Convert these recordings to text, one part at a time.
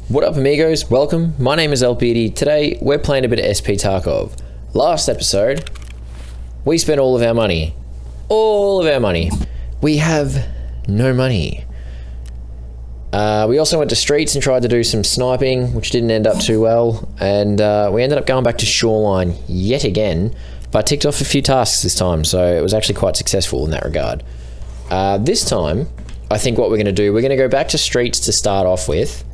What up amigos, welcome, my name is LPD. Today we're playing a bit of SP Tarkov. Last episode, we spent all of our money. All of our money. We have no money. We also went to streets and tried to do some sniping, which didn't end up too well. And we ended up going back to shoreline yet again, but ticked off a few tasks this time, so it was actually quite successful in that regard. This time, I think what we're going to do, we're going to go back to streets to start off with.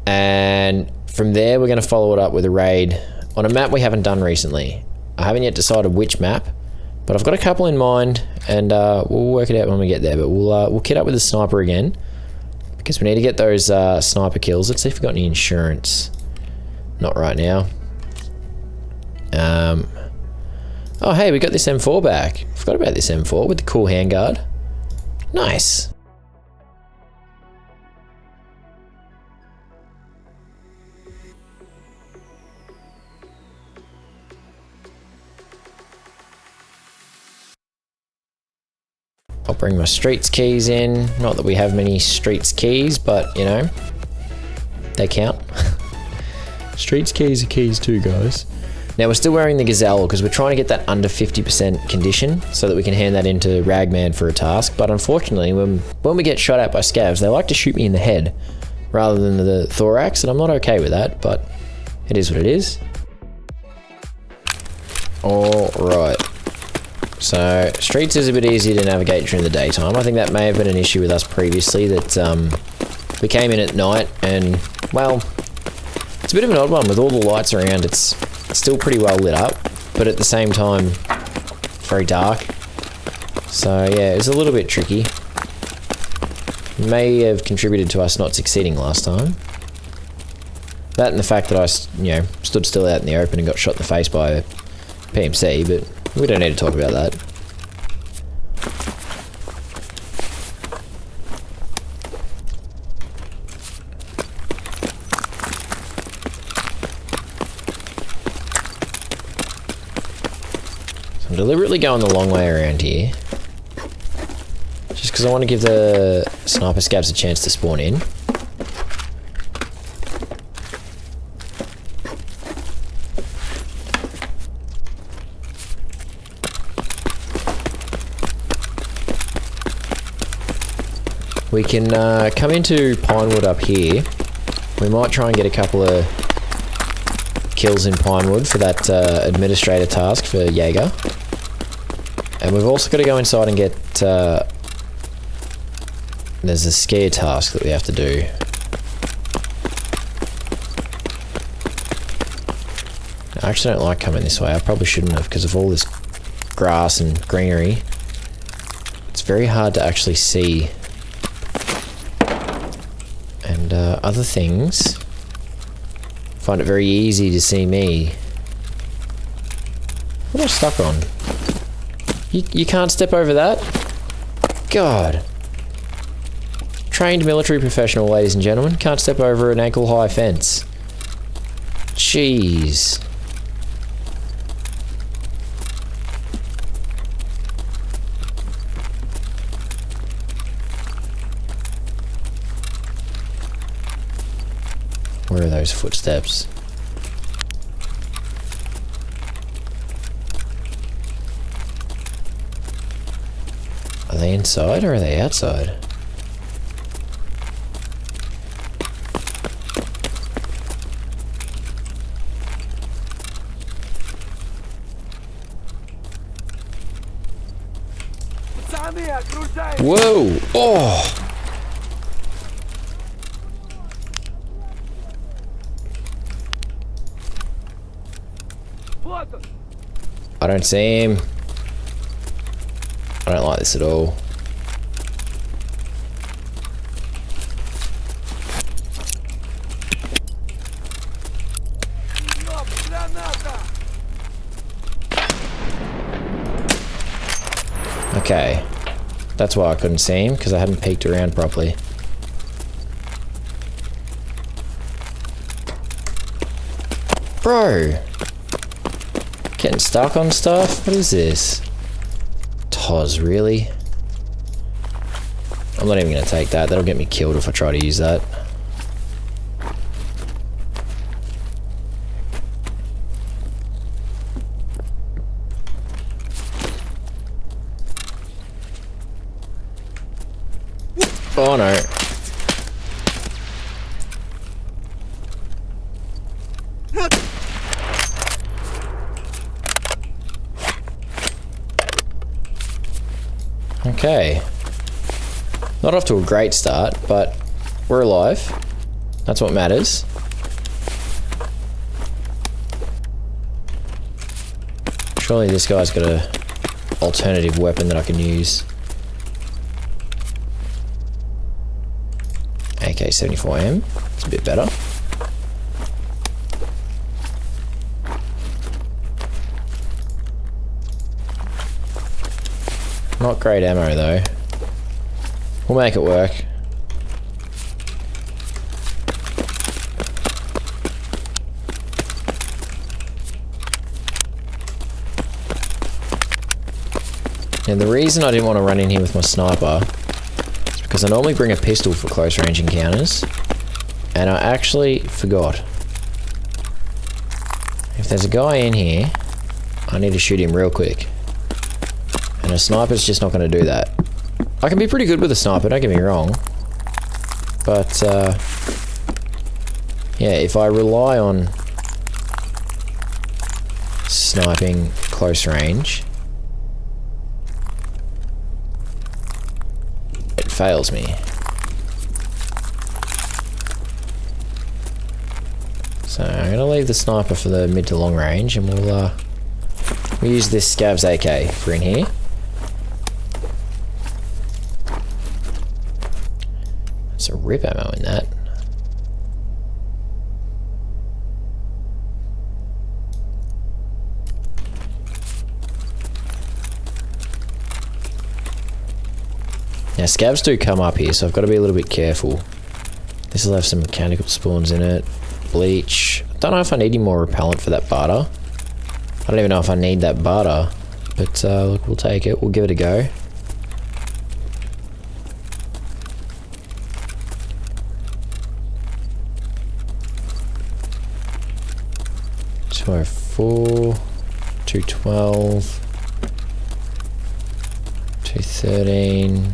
And from there, we're going to follow it up with a raid on a map we haven't done recently. I haven't yet decided which map, but I've got a couple in mind, and we'll work it out when we get there. But we'll kit up with the sniper again, because we need to get those sniper kills. Let's see if we've got any insurance. Not right now. Oh, hey, we got this M4 back. Forgot about this M4 with the cool handguard. Nice. I'll bring my streets keys in. Not that we have many streets keys, but you know, they count. Streets keys are keys too, guys. Now we're still wearing the Gazelle because we're trying to get that under 50% condition so that we can hand that into Ragman for a task. But unfortunately, when we get shot at by scavs, they like to shoot me in the head rather than the thorax, and I'm not okay with that, but it is what it is. All right. So, streets is a bit easier to navigate during the daytime. I think that may have been an issue with us previously, that we came in at night and, well, it's a bit of an odd one with all the lights around. It's still pretty well lit up, but at the same time, very dark. So, yeah, it's a little bit tricky. May have contributed to us not succeeding last time. That and the fact that I, stood still out in the open and got shot in the face by a PMC, but we don't need to talk about that. So I'm deliberately going the long way around here, just because I want to give the sniper scabs a chance to spawn in. We can come into Pinewood up here. We might try and get a couple of kills in Pinewood for that administrator task for Jaeger. And we've also got to go inside and get... there's a scare task that we have to do. I actually don't like coming this way. I probably shouldn't have because of all this grass and greenery. It's very hard to actually see. And other things, find it very easy to see me. What am I stuck on? You can't step over that? God. Trained military professional, ladies and gentlemen. Can't step over an ankle-high fence. Jeez. Where are those footsteps? Are they inside or are they outside? Whoa! Oh! I don't see him. I don't like this at all. Okay. That's why I couldn't see him, because I hadn't peeked around properly. Bro! Getting stuck on stuff? What is this? Toz, really? I'm not even going to take that. That'll get me killed if I try to use that. Oh no. Okay. Not off to a great start, but we're alive. That's what matters. Surely this guy's got a alternative weapon that I can use. AK-74M. It's a bit better. Not great ammo though. We'll make it work. And the reason I didn't want to run in here with my sniper is because I normally bring a pistol for close range encounters, and I actually forgot. If there's a guy in here, I need to shoot him real quick. And a sniper's just not going to do that. I can be pretty good with a sniper, don't get me wrong. But, yeah, if I rely on sniping close range, it fails me. So I'm going to leave the sniper for the mid to long range, and we'll use this Scav's AK for in here. There's a rip ammo in that. Now scavs do come up here, so I've got to be a little bit careful. This will have some mechanical spawns in it. Bleach. I don't know if I need any more repellent for that barter. I don't even know if I need that barter. But look, we'll take it. We'll give it a go. .204, 212, 213.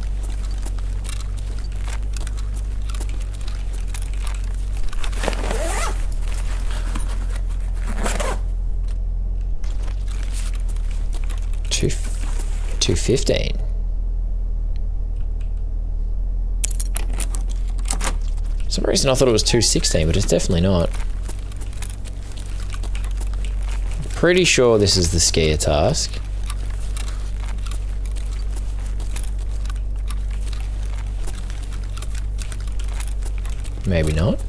Two 215. For some reason I thought it was 216, but it's definitely not. Pretty sure this is the skier task. Maybe not.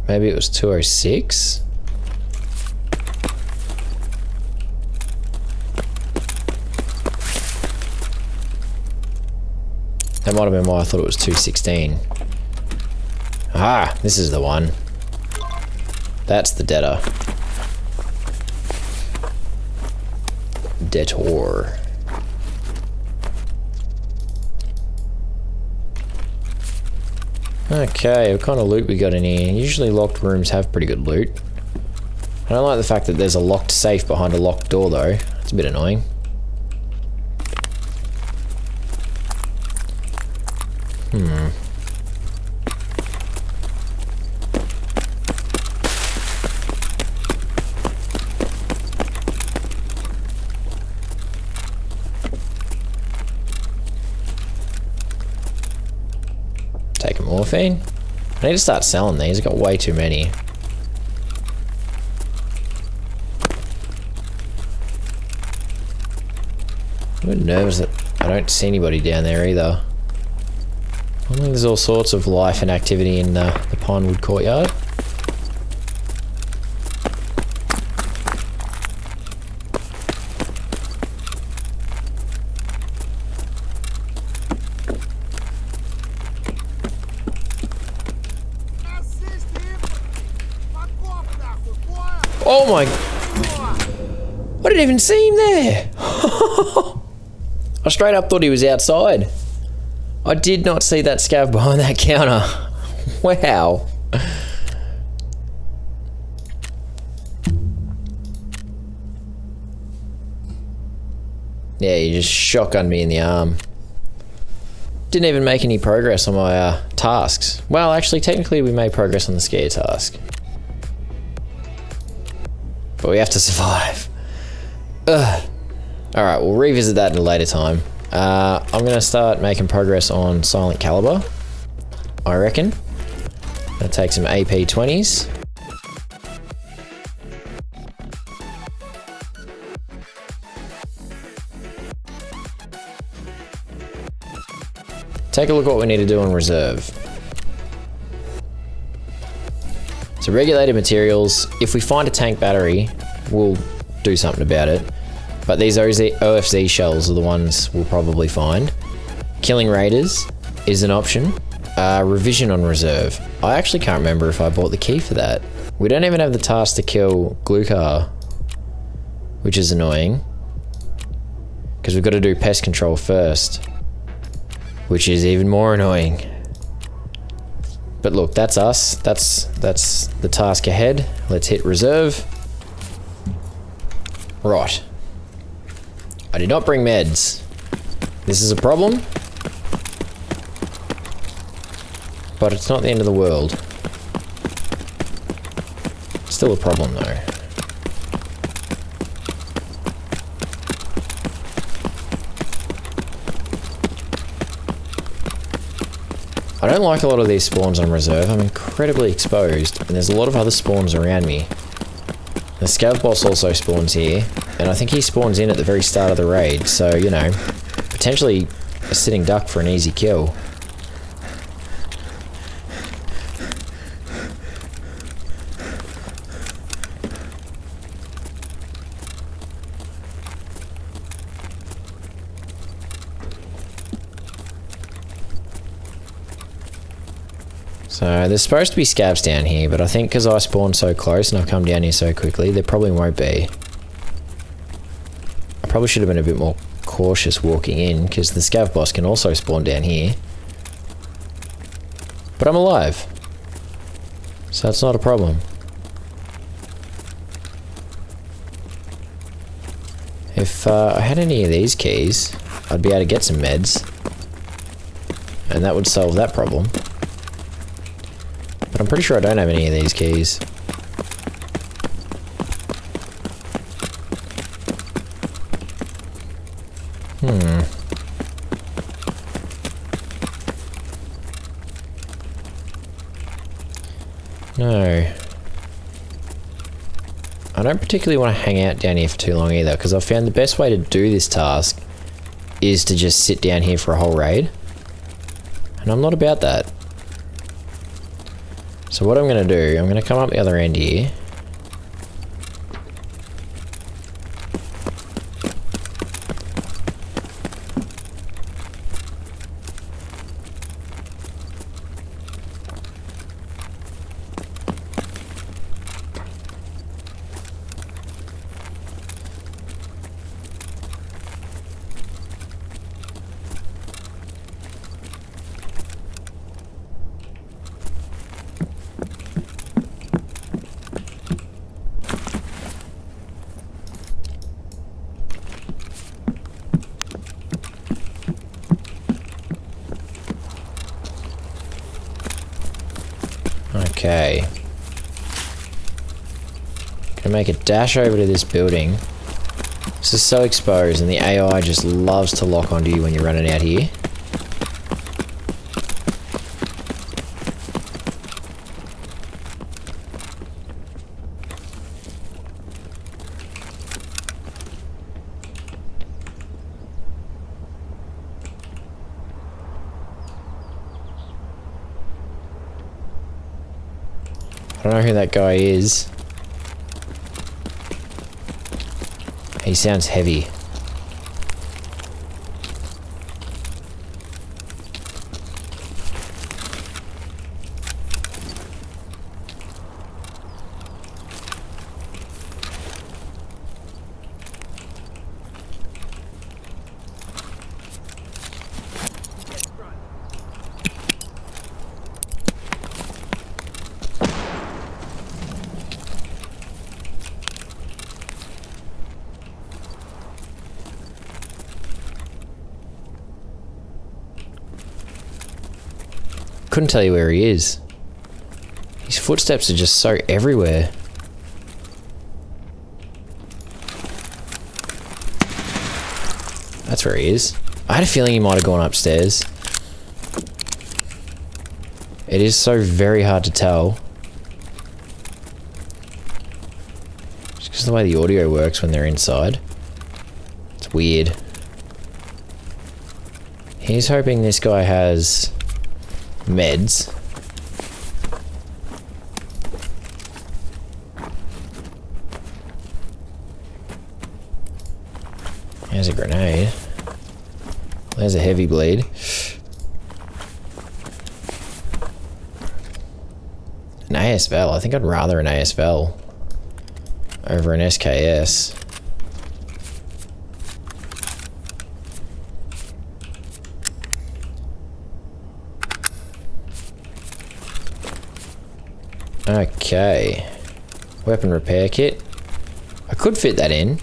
Maybe it was 206. That might have been why I thought it was 216. Ah, this is the one. That's the debtor. Debtor. Okay, what kind of loot we got in here? Usually locked rooms have pretty good loot. I don't like the fact that there's a locked safe behind a locked door though. It's a bit annoying. Take a morphine. I need to start selling these. I've got way too many. I'm a bit nervous that I don't see anybody down there either. I think there's all sorts of life and activity in the Pinewood Courtyard. Oh my... I didn't even see him there! I straight up thought he was outside. I did not see that scav behind that counter. Wow. Yeah, you just shotgunned me in the arm. Didn't even make any progress on my tasks. Well, actually, technically we made progress on the scare task. But we have to survive. Ugh. Alright, we'll revisit that in a later time. I'm going to start making progress on Silent Caliber, I reckon. Gonna take some AP20s. Take a look at what we need to do on reserve. So regulated materials, if we find a tank battery, we'll do something about it. But these OFZ shells are the ones we'll probably find. Killing raiders is an option. Revision on reserve. I actually can't remember if I bought the key for that. We don't even have the task to kill Glukar, which is annoying. Because we've got to do pest control first, which is even more annoying. But look, that's us. That's the task ahead. Let's hit reserve. Right. I did not bring meds. This is a problem. But it's not the end of the world. Still a problem though. I don't like a lot of these spawns on reserve. I'm incredibly exposed, and there's a lot of other spawns around me. The scav boss also spawns here, and I think he spawns in at the very start of the raid, so, you know, potentially a sitting duck for an easy kill. So there's supposed to be scavs down here, but I think because I spawned so close and I've come down here so quickly, there probably won't be. I probably should have been a bit more cautious walking in, because the scav boss can also spawn down here. But I'm alive, so that's not a problem. If I had any of these keys, I'd be able to get some meds, and that would solve that problem. But I'm pretty sure I don't have any of these keys. No. I don't particularly want to hang out down here for too long either, because I've found the best way to do this task is to just sit down here for a whole raid. And I'm not about that. So what I'm going to do, I'm going to come up the other end here. Okay. Gonna make a dash over to this building. This is so exposed, and the AI just loves to lock onto you when you're running out here. I don't know who that guy is. He sounds heavy. couldn't tell you where he is. His footsteps are just so everywhere. That's where he is. I had a feeling he might have gone upstairs. It is so very hard to tell. Just because of the way the audio works when they're inside. It's weird. He's hoping this guy has meds. There's a grenade. There's a heavy bleed. An ASVL. I think I'd rather an ASVL over an SKS. Okay. Weapon repair kit. I could fit that in.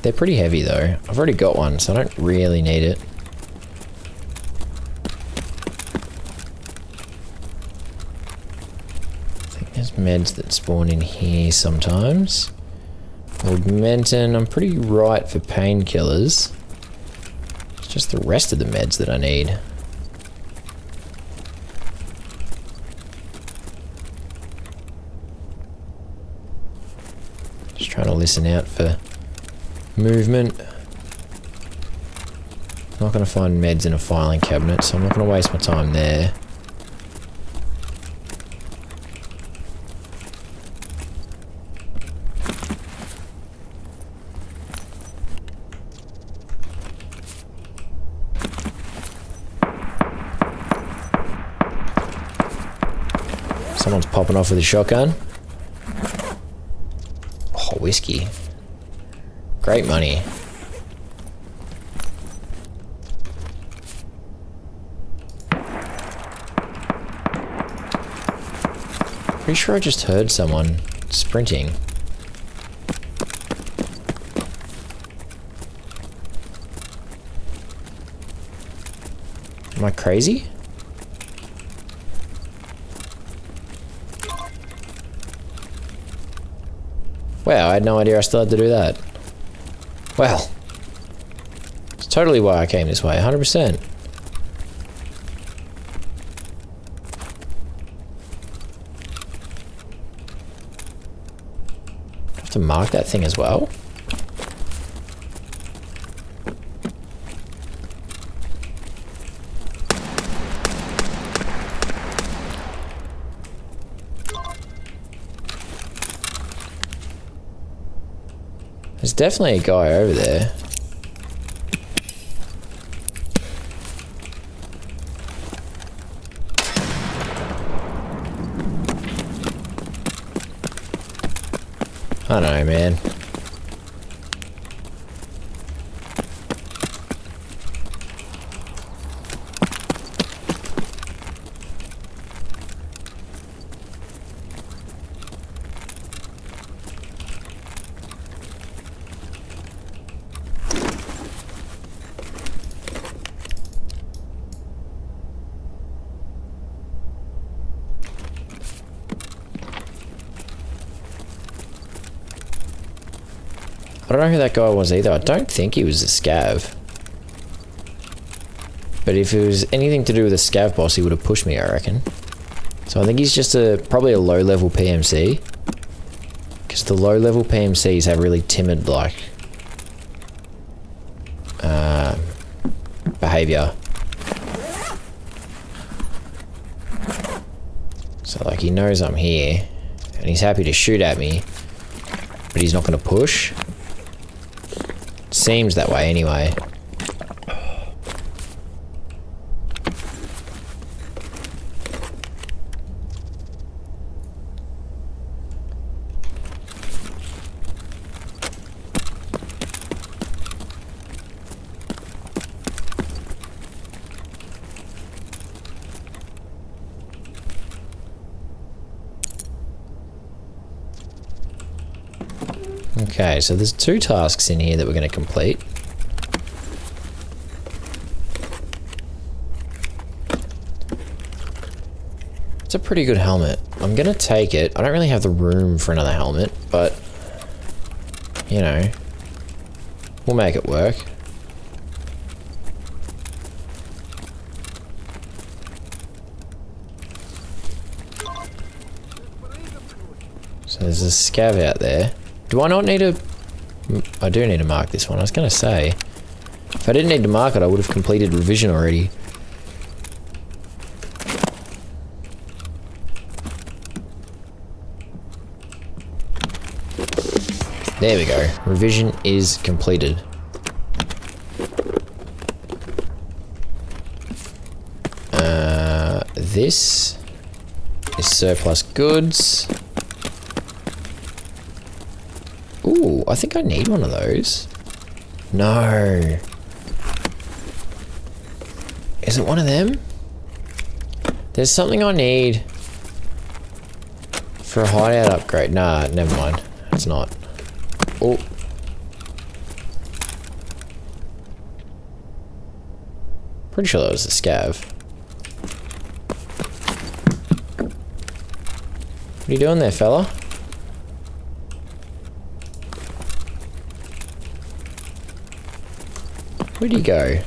They're pretty heavy though. I've already got one, so I don't really need it. I think there's meds that spawn in here sometimes. Augmentin, I'm pretty right for painkillers. It's just the rest of the meds that I need. Just trying to listen out for movement. I'm not going to find meds in a filing cabinet, so I'm not going to waste my time there. Someone's popping off with a shotgun. Oh, whiskey. Great money. Pretty sure I just heard someone sprinting. Am I crazy? Wow, I had no idea I still had to do that. Well, it's totally why I came this way, 100%. I have to mark that thing as well. There's definitely a guy over there. I don't know, man. I don't know who that guy was either. I don't think he was a scav. But if it was anything to do with a scav boss, he would have pushed me, I reckon. So I think he's just probably a low-level PMC. Because the low-level PMCs have really timid, like, behavior. So, like, he knows I'm here, and he's happy to shoot at me, but he's not going to push. Seems that way anyway. Okay, so there's 2 tasks in here that we're going to complete. It's a pretty good helmet. I'm gonna take it. I don't really have the room for another helmet, but you know, we'll make it work. So there's a scav out there. Do I not need to... I do need to mark this one. I was gonna say, if I didn't need to mark it, I would have completed revision already. There we go. Revision is completed. This is surplus goods. Ooh, I think I need one of those. No. Is it one of them? There's something I need for a hideout upgrade. Nah, never mind. It's not. Oh. Pretty sure that was a scav. What are you doing there, fella? Where'd he go?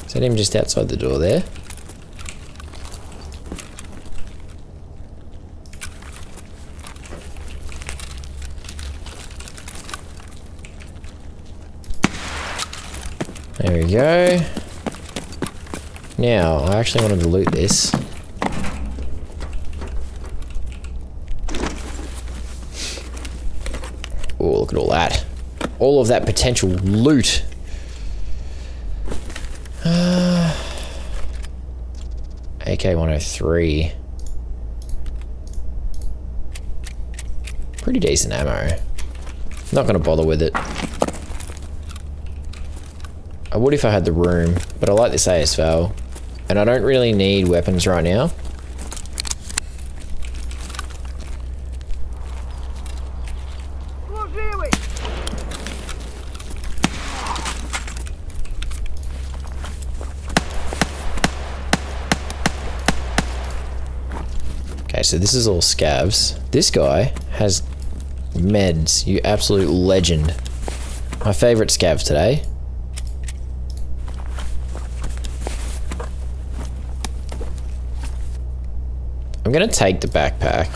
Is that him just outside the door there? There we go. Now, I actually wanted to loot this. Oh, look at all that. All of that potential loot. AK-103. Pretty decent ammo. Not gonna bother with it. I would if I had the room, but I like this ASVAL. And I don't really need weapons right now. Okay, so this is all scavs. This guy has meds, you absolute legend. My favorite scav today. I'm gonna take the backpack,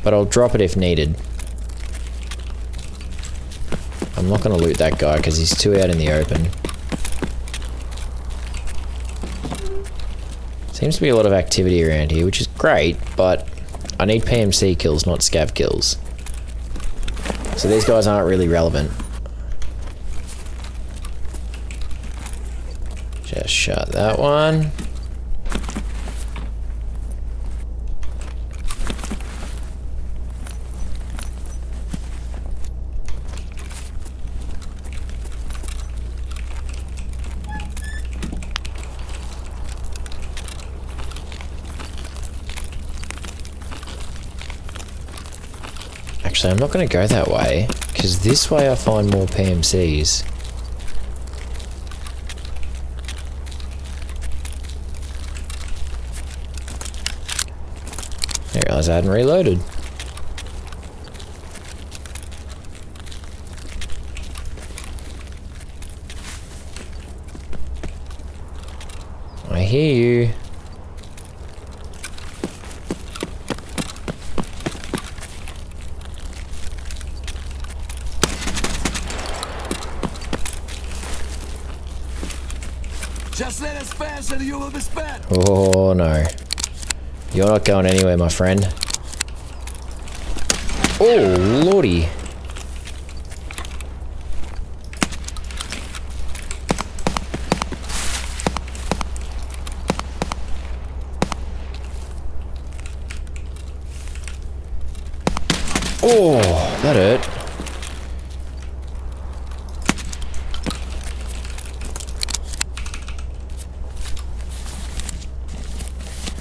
but I'll drop it if needed. I'm not gonna loot that guy because he's too out in the open. Seems to be a lot of activity around here, which is great, but I need PMC kills, not scav kills. So these guys aren't really relevant. Just shut that one. Actually, I'm not going to go that way, because this way I find more PMCs. I realised I hadn't reloaded. I hear you. Just let us pass and you will be spared. Oh no. You're not going anywhere, my friend. Oh, lordy. Oh, that hurt.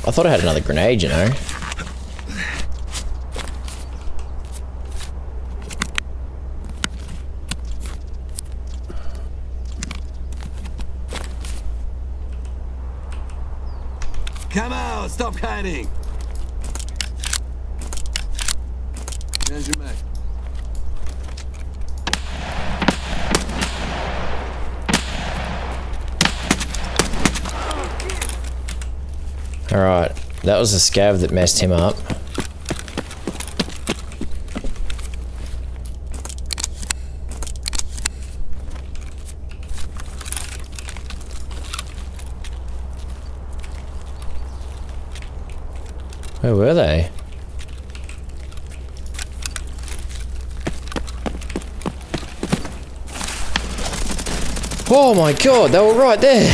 I thought I had another grenade, you know. Come out, stop hiding. Here's your mate. Alright, that was the scav that messed him up. Where were they? Oh my god, they were right there!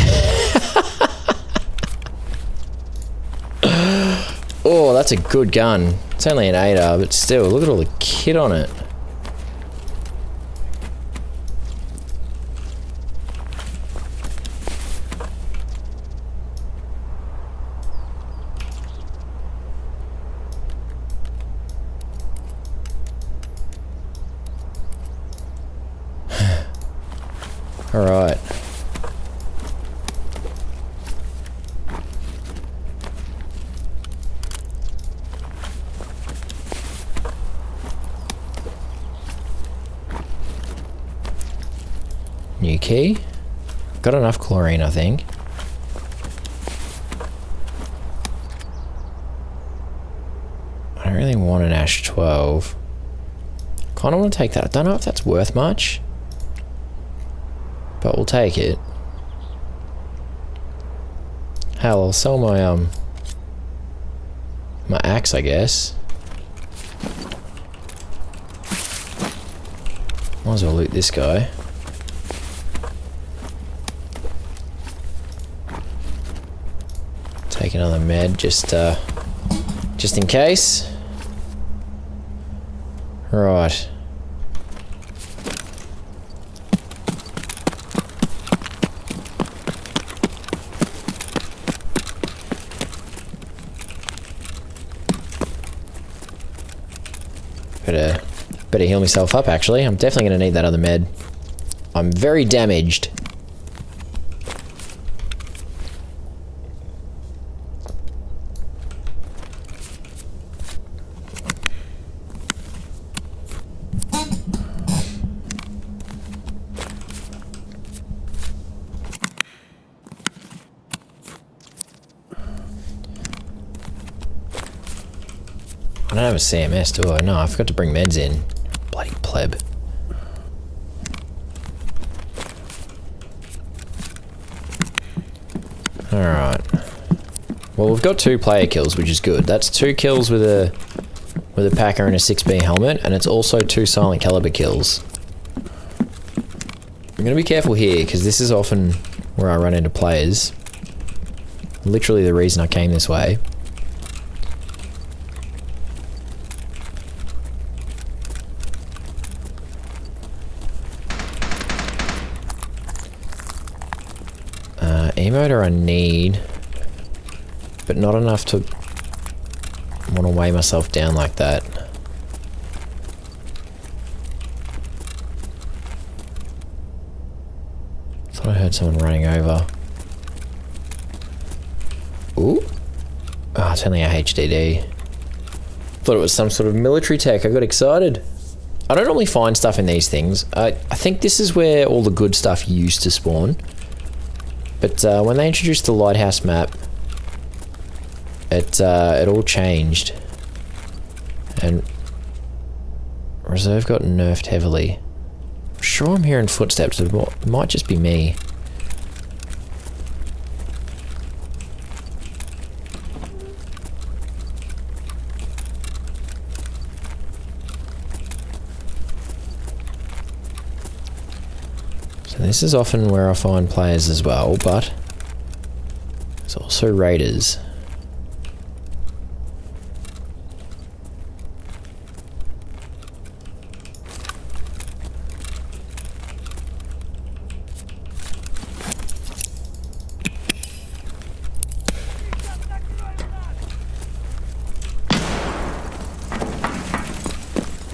Oh, that's a good gun. It's only an 8R, but still, look at all the kit on it. Alright. New key. Got enough chlorine, I think. I don't really want an Ash 12. Kinda want to take that. I don't know if that's worth much, but we'll take it. Hell, I'll sell my my axe, I guess. Might as well loot this guy. Take another med, just in case. Right. Better heal myself up, actually. I'm definitely going to need that other med. I'm very damaged. I don't have a CMS, do I? No, I forgot to bring meds in. Bloody pleb. Alright. Well, we've got 2 player kills, which is good. That's 2 kills with a Packer and a 6B helmet, and it's also 2 silent caliber kills. I'm gonna be careful here, because this is often where I run into players. Literally the reason I came this way. Emoter I need, but not enough to want to weigh myself down like that. Thought I heard someone running over. Ooh. Oh, it's only a HDD. Thought it was some sort of military tech. I got excited. I don't normally find stuff in these things. I think this is where all the good stuff used to spawn. But when they introduced the lighthouse map, it all changed, and reserve got nerfed heavily. I'm sure I'm hearing footsteps, but it might just be me. This is often where I find players as well, but it's also raiders.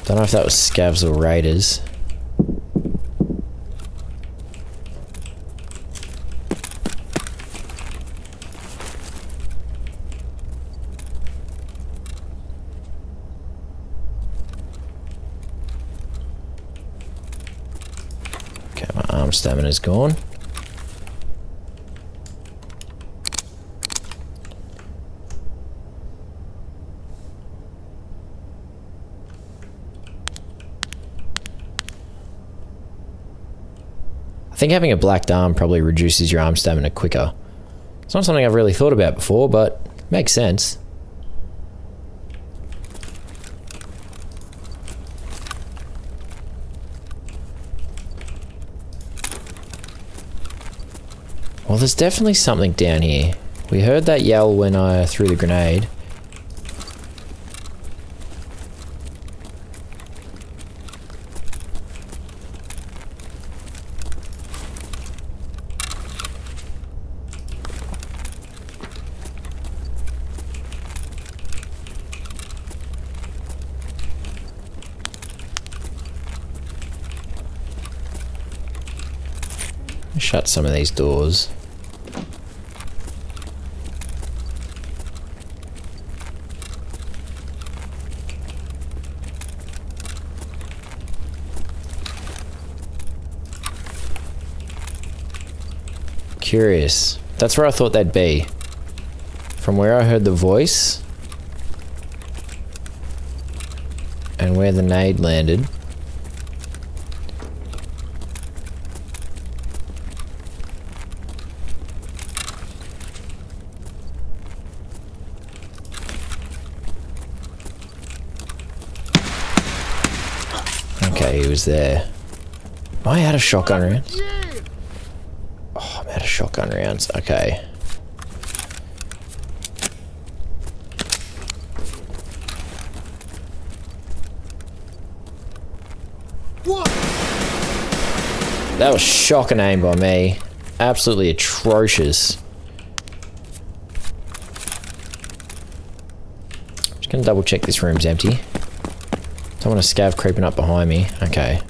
Don't know if that was scavs or raiders. Okay, my arm stamina's gone. I think having a black arm probably reduces your arm stamina quicker. It's not something I've really thought about before, but makes sense. Well, there's definitely something down here. We heard that yell when I threw the grenade. Shut some of these doors. Curious. That's where I thought they'd be. From where I heard the voice and where the nade landed. Okay, he was there. Am I out of shotgun rounds? Oh, I'm out of shotgun rounds. Okay. That was shocking aim by me. Absolutely atrocious. Just gonna double check this room's empty. Don't want a scav creeping up behind me. Okay.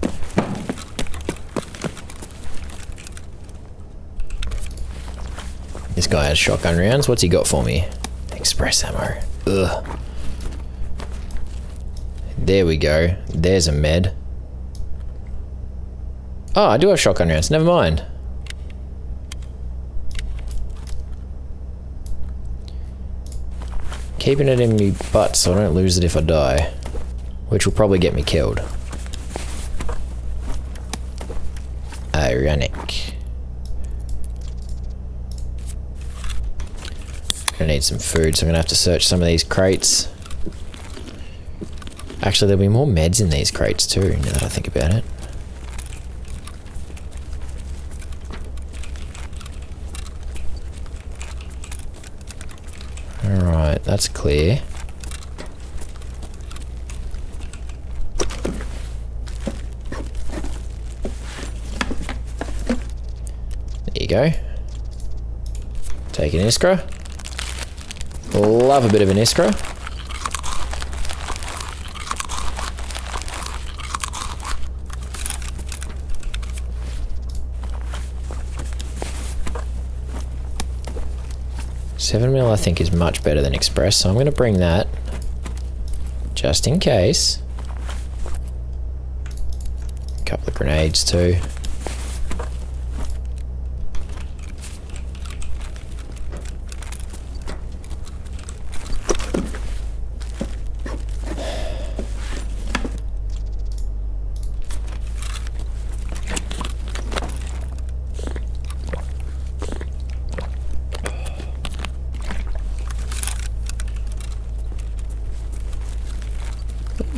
This guy has shotgun rounds. What's he got for me? Express ammo. Ugh. There we go. There's a med. Oh, I do have shotgun rounds. Never mind. Keeping it in me butt so I don't lose it if I die. Which will probably get me killed. Ironic. Gonna need some food, so I'm gonna have to search some of these crates. Actually, there'll be more meds in these crates too, now that I think about it. Alright, that's clear. There you go. Take an Iskra. Love a bit of an Iskra. $7 mil I think is much better than Express, so I'm going to bring that just in case. A couple of grenades too.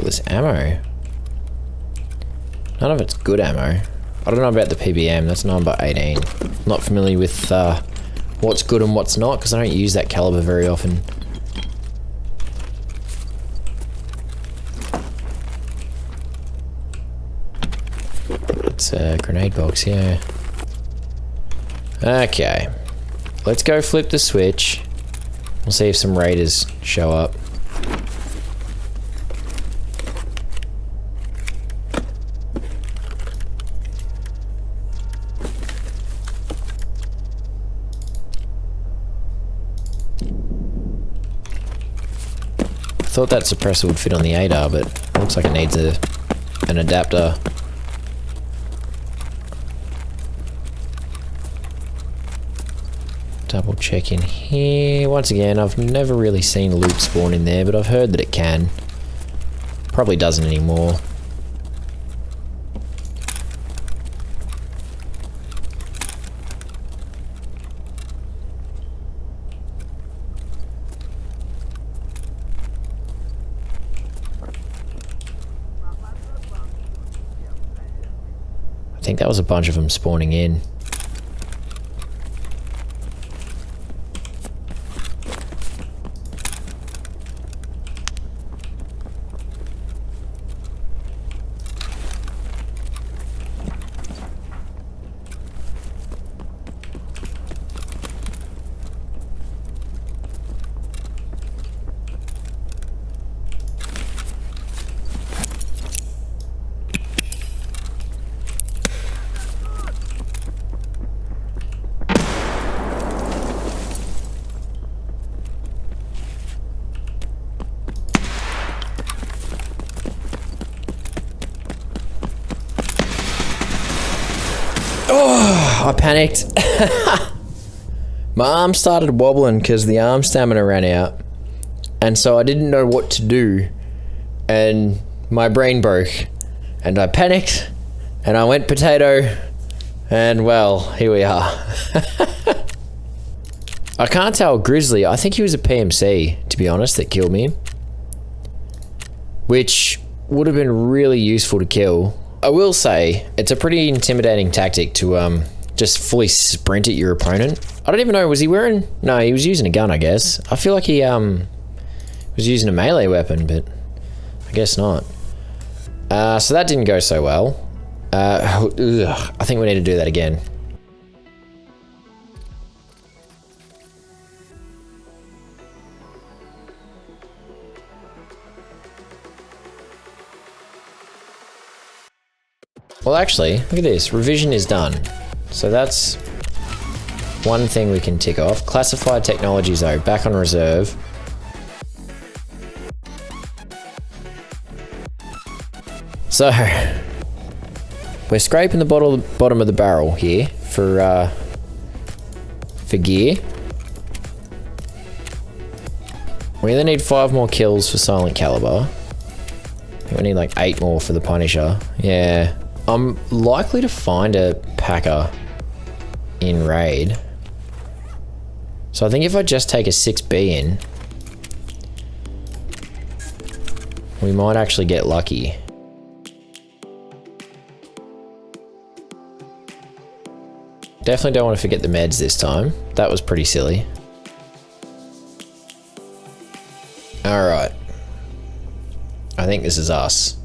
This ammo. None of it's good ammo. I don't know about the PBM, that's 9x18. Not familiar with what's good and what's not, because I don't use that caliber very often. It's a grenade box, yeah. Okay. Let's go flip the switch. We'll see if some raiders show up. I thought that suppressor would fit on the ADAR, but it looks like it needs an adapter. Double check in here. Once again, I've never really seen loot spawn in there, but I've heard that it can. Probably doesn't anymore. I think that was a bunch of them spawning in. I panicked. My arm started wobbling because the arm stamina ran out. And so I didn't know what to do. And my brain broke. And I panicked. And I went potato. And well, here we are. I can't tell Grizzly. I think he was a PMC, to be honest, that killed me. Which would have been really useful to kill. I will say, it's a pretty intimidating tactic to just fully sprint at your opponent. I don't even know, was he wearing... No, he was using a gun, I guess. I feel like he was using a melee weapon, but I guess not. So that didn't go so well. I think we need to do that again. Well, actually, look at this. Revision is done. So that's one thing we can tick off. Classified technologies, though, back on reserve. So, we're scraping the bottom of the barrel here for gear. We only need 5 more kills for Silent Caliber. We need like 8 more for the Punisher. Yeah. I'm likely to find a Packer in raid. So I think if I just take a 6B in, we might actually get lucky. Definitely don't want to forget the meds this time. That was pretty silly. Alright. I think this is us.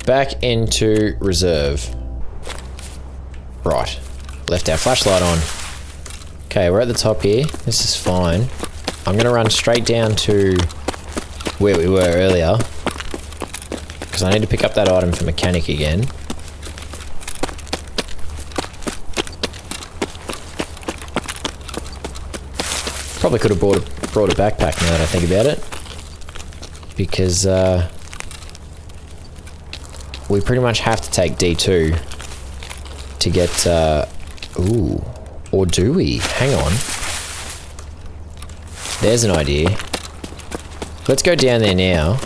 Back into reserve. Right. Left our flashlight on. Okay, we're at the top here. This is fine. I'm going to run straight down to where we were earlier. Because I need to pick up that item for mechanic again. Probably could have brought a backpack now that I think about it. Because, we pretty much have to take D2 to get, ooh, or do we? Hang on. There's an idea. Let's go down there now.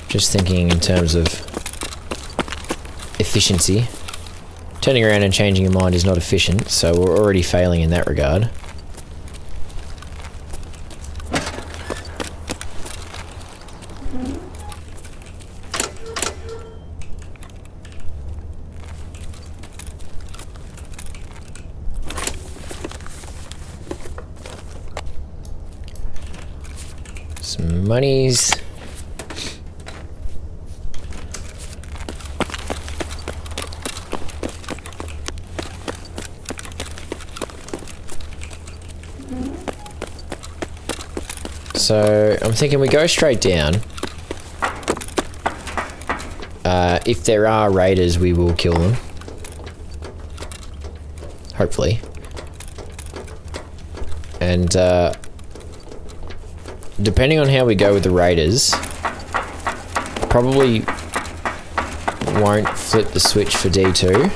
Just thinking in terms of efficiency. Turning around and changing your mind is not efficient, so we're already failing in that regard. Some monies. So I'm thinking we go straight down. If there are raiders, we will kill them. Hopefully. And depending on how we go with the raiders, probably won't flip the switch for D2.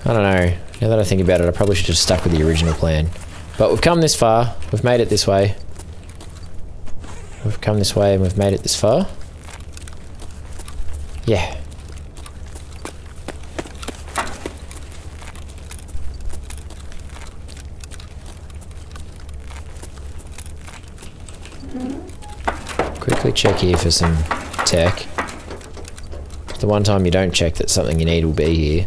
I don't know. Now that I think about it, I probably should have stuck with the original plan. But we've come this far. We've made it this way. We've come this way and we've made it this far. Yeah. Quickly check here for some tech. The one time you don't check that something you need will be here.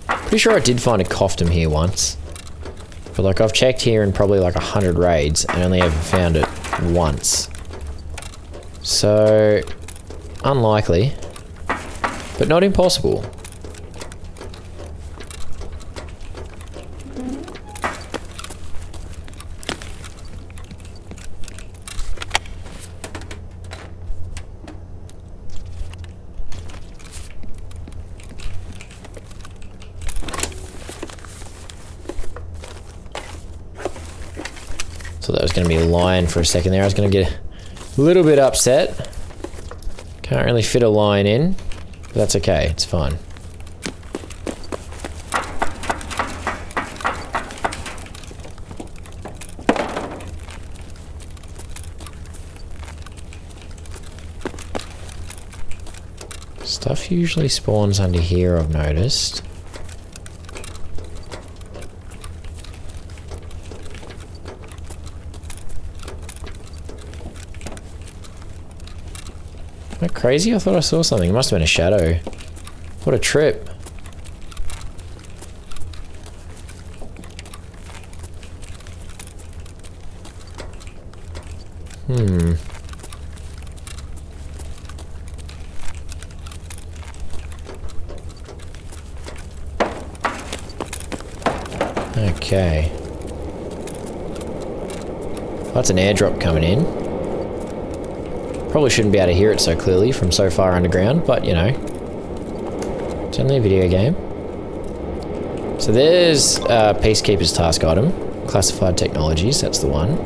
Pretty sure I did find a Coftum here once. But like I've checked here in probably like 100 raids and only ever found it once. So, unlikely. But not impossible. Thought that was going to be a lion for a second there. I was going to get a little bit upset. Can't really fit a lion in, but that's okay. It's fine. Stuff usually spawns under here, I've noticed. Am I crazy? I thought I saw something. It must have been a shadow. What a trip. Okay. That's an airdrop coming in. Probably shouldn't be able to hear it so clearly from so far underground, but you know. It's only a video game. So there's Peacekeeper's task item. Classified technologies, that's the one.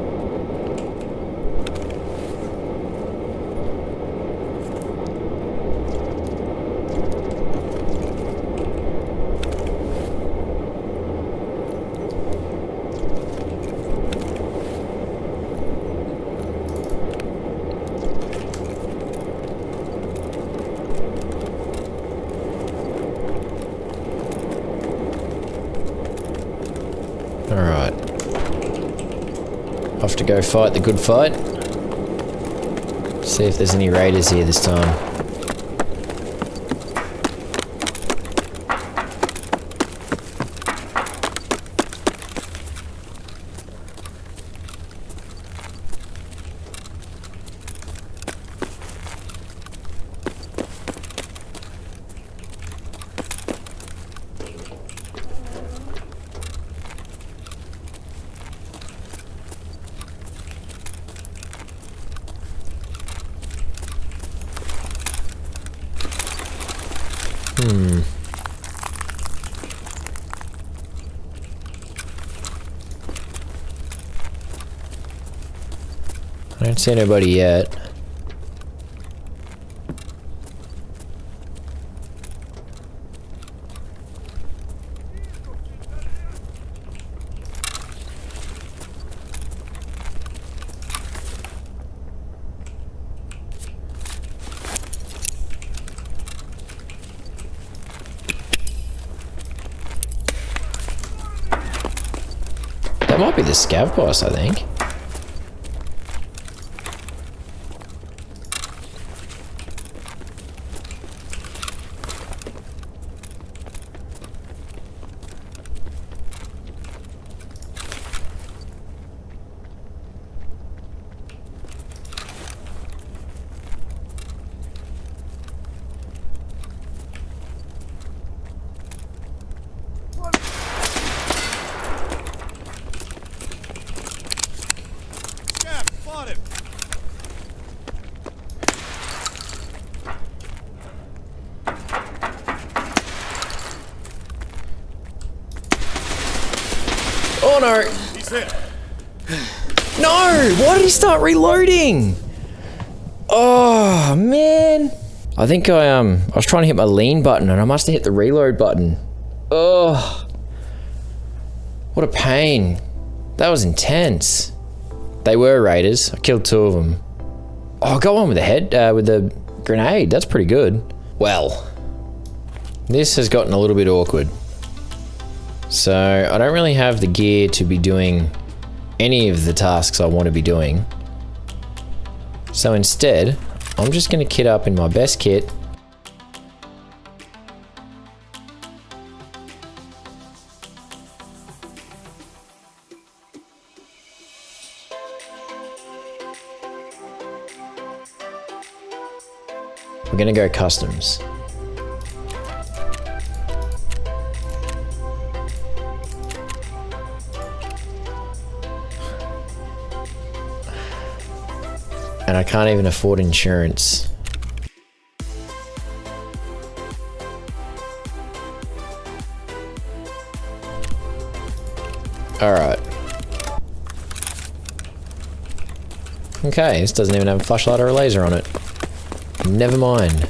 Alright. Off to go fight the good fight. See if there's any raiders here this time. I don't see anybody yet. That might be the scav boss, I think. Oh no! He's hit. No! Why did he start reloading? Oh, man. I think I was trying to hit my lean button and I must have hit the reload button. Oh. What a pain. That was intense. They were raiders. I killed 2 of them. Oh, I got one with the head, with the grenade. That's pretty good. Well, this has gotten a little bit awkward. So, I don't really have the gear to be doing any of the tasks I want to be doing. So instead, I'm just going to kit up in my best kit. We're going to go customs. And I can't even afford insurance. Alright. Okay, this doesn't even have a flashlight or a laser on it. Never mind.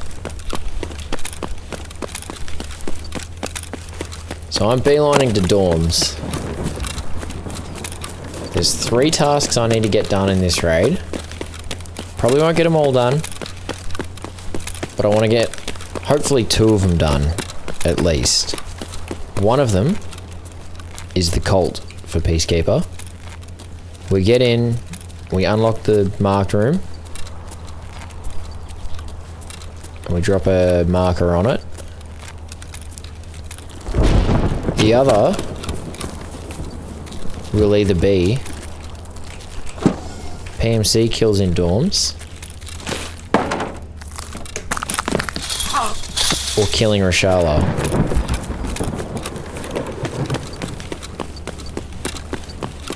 So I'm beelining to dorms. There's 3 tasks I need to get done in this raid. Probably won't get them all done, but I want to get hopefully 2 of them done, at least. One of them is the cult for Peacekeeper. We get in, we unlock the marked room, and we drop a marker on it. The other will either be PMC kills in dorms or killing Rashala.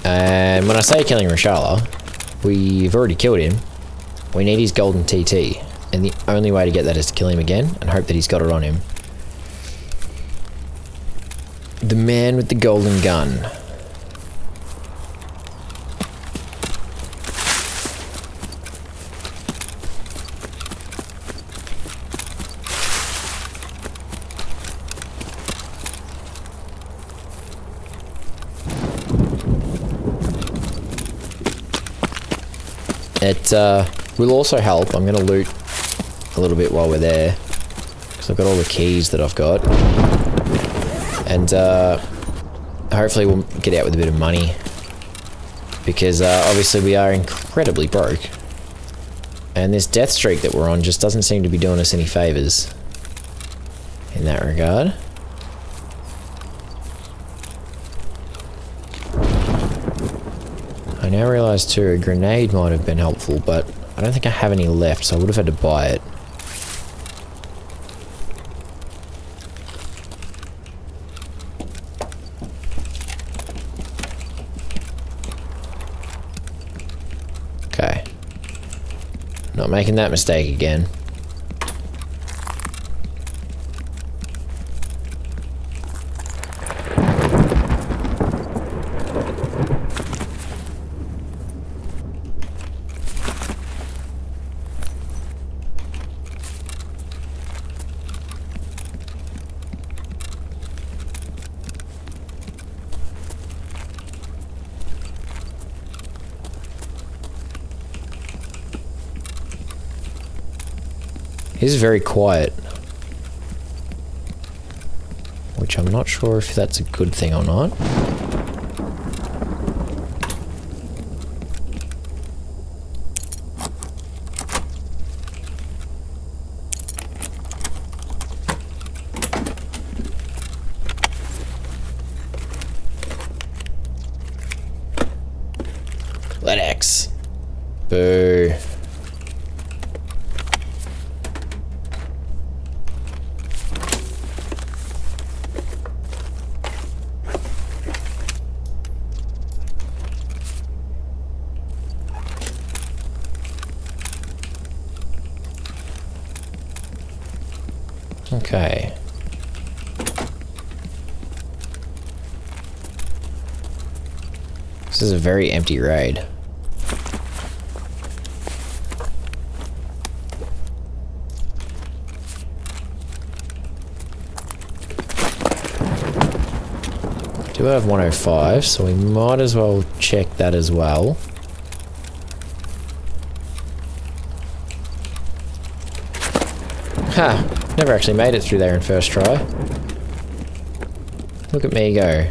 And when I say killing Rashala, we've already killed him. We need his golden TT, and the only way to get that is to kill him again and hope that he's got it on him. The man with the golden gun. It will also help. I'm going to loot a little bit while we're there, because I've got all the keys that I've got. And hopefully we'll get out with a bit of money, because obviously we are incredibly broke. And this death streak that we're on just doesn't seem to be doing us any favours in that regard. I now realise too, a grenade might have been helpful, but I don't think I have any left, so I would have had to buy it. Okay. Not making that mistake again. It is very quiet, which I'm not sure if that's a good thing or not. Let X. Boo. Okay. This is a very empty raid. Do have 105, so we might as well check that as well. Ha! Never actually made it through there in first try. Look at me go.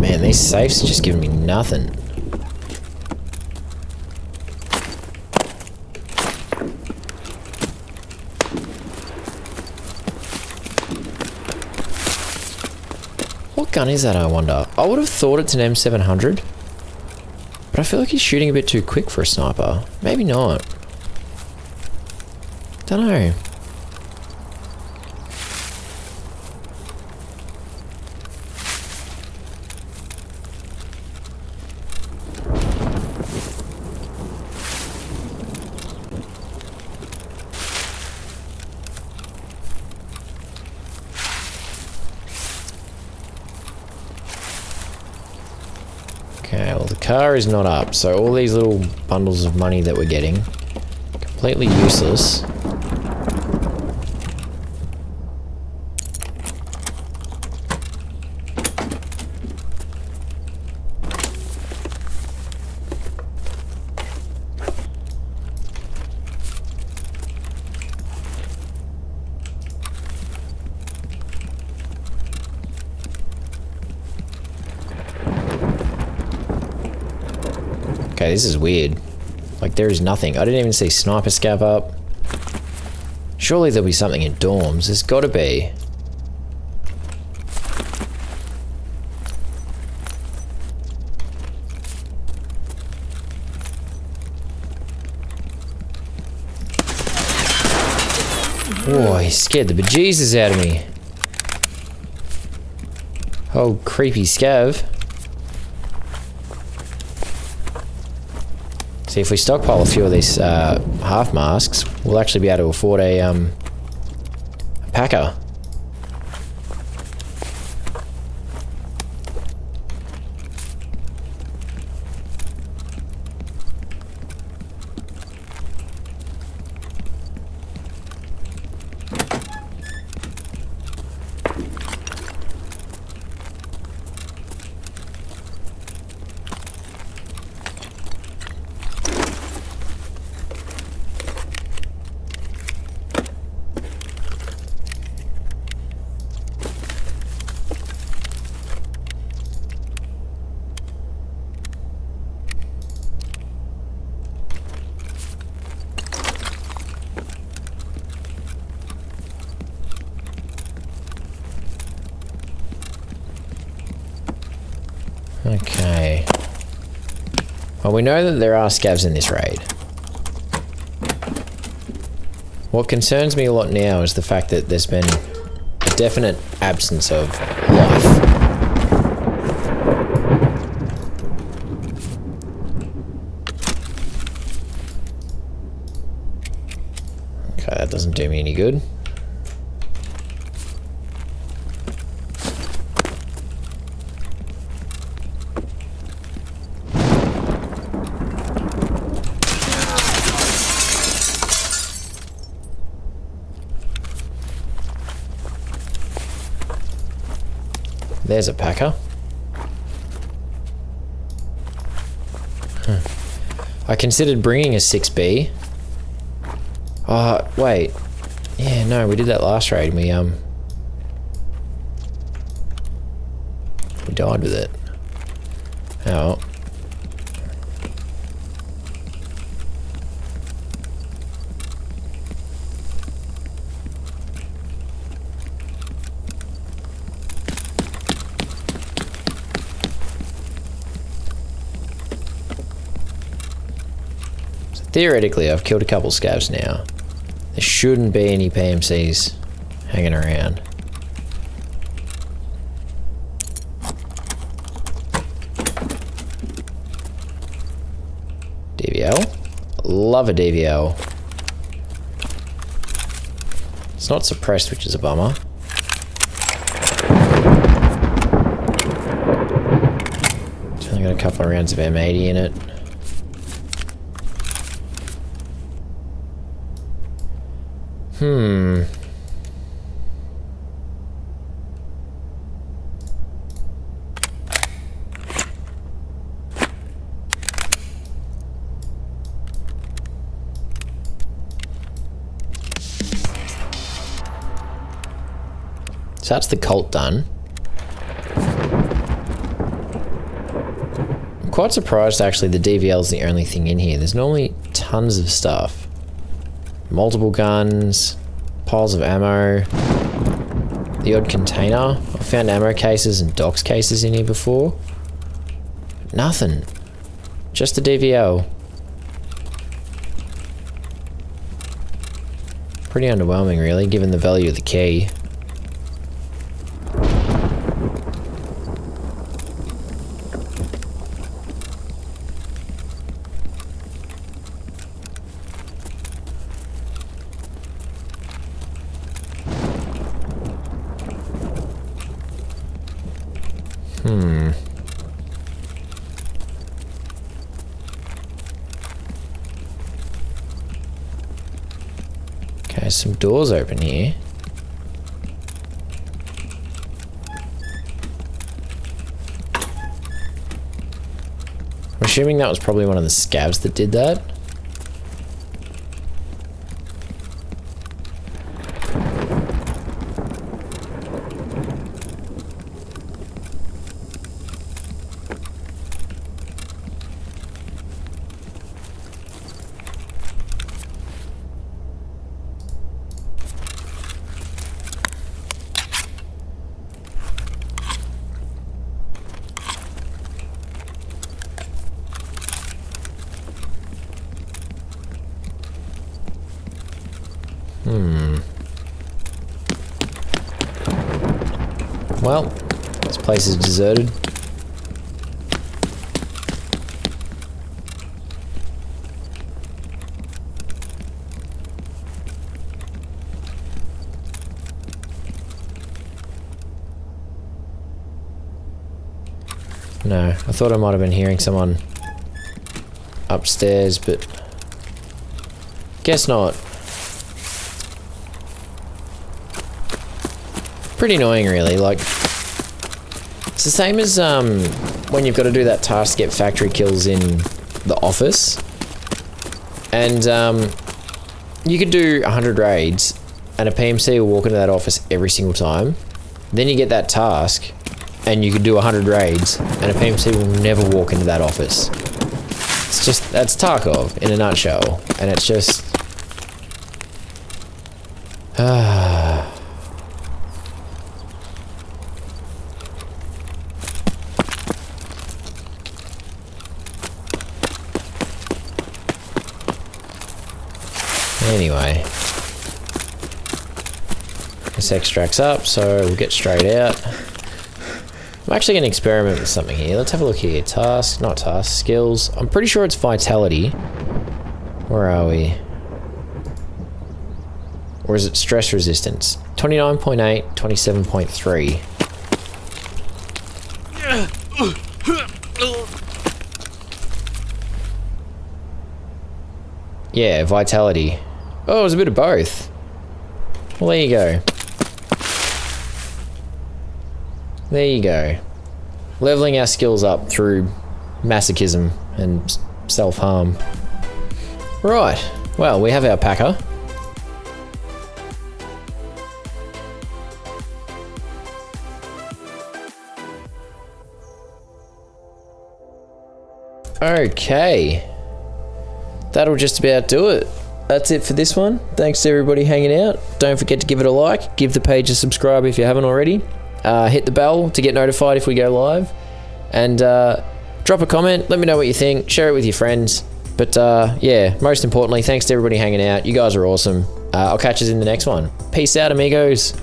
Man, these safes are just giving me nothing. What gun is that, I wonder? I would have thought it's an M700. But I feel like he's shooting a bit too quick for a sniper. Maybe not. Don't know. Okay, well the car is not up, so all these little bundles of money that we're getting, completely useless. Okay, this is weird. Like, there is nothing. I didn't even see sniper scav up. Surely there'll be something in dorms. There's gotta be. Whoa, he scared the bejesus out of me. Oh, creepy scav. See, if we stockpile a few of these half masks, we'll actually be able to afford a packer. Okay. Well, we know that there are scavs in this raid. What concerns me a lot now is the fact that there's been a definite absence of life. Okay, that doesn't do me any good. There's a packer. I considered bringing a 6B. Oh, wait. Yeah, no, we did that last raid. We died with it. Oh. Theoretically, I've killed a couple scavs now. There shouldn't be any PMCs hanging around. DVL? Love a DVL. It's not suppressed, which is a bummer. It's only got a couple of rounds of M80 in it. So that's the Colt done. I'm quite surprised actually the DVL is the only thing in here. There's normally tons of stuff. Multiple guns, piles of ammo, the odd container. I found ammo cases and docs cases in here before. Nothing. Just the DVL. Pretty underwhelming really, given the value of the key. Okay, some doors open here. I'm assuming that was probably one of the scavs that did that. Well, this place is deserted. No, I thought I might have been hearing someone upstairs, but guess not. Pretty annoying really, like, it's the same as when you've got to do that task to get factory kills in the office, and you could do 100 raids and a PMC will walk into that office every single time, then you get that task and you could do 100 raids and a PMC will never walk into that office. It's just, that's Tarkov in a nutshell, and it's just anyway, this extracts up, so we'll get straight out. I'm actually going to experiment with something here. Let's have a look here. Task, not task, skills. I'm pretty sure it's vitality. Where are we? Or is it stress resistance? 29.8, 27.3. Yeah, vitality. Oh, it was a bit of both. Well, there you go. There you go. Leveling our skills up through masochism and self-harm. Right. Well, we have our packer. Okay. That'll just about do it. That's it for this one. Thanks to everybody hanging out. Don't forget to give it a like. Give the page a subscribe if you haven't already. Hit the bell to get notified if we go live. And drop a comment. Let me know what you think. Share it with your friends. But yeah, most importantly, thanks to everybody hanging out. You guys are awesome. I'll catch you in the next one. Peace out, amigos.